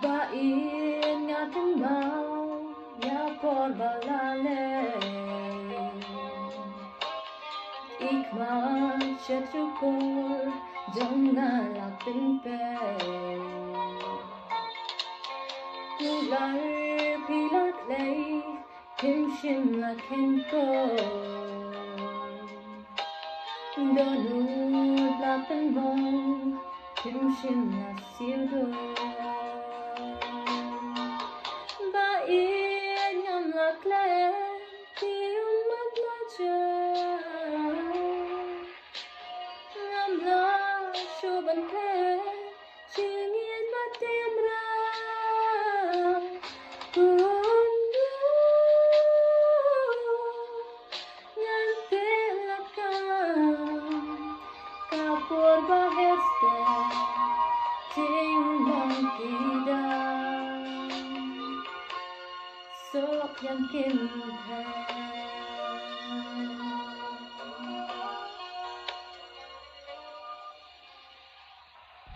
ba in nga thân mau ya por balale ikma chatukor jonna la pinpe Ular pilat lay kim shim la kenko Donu la penbong kim shim la sildo Ba in ngam la kle ti un mat la cha ngam la shoban kle ching in ma tem ra Por baheste ting mong kida sok yang kin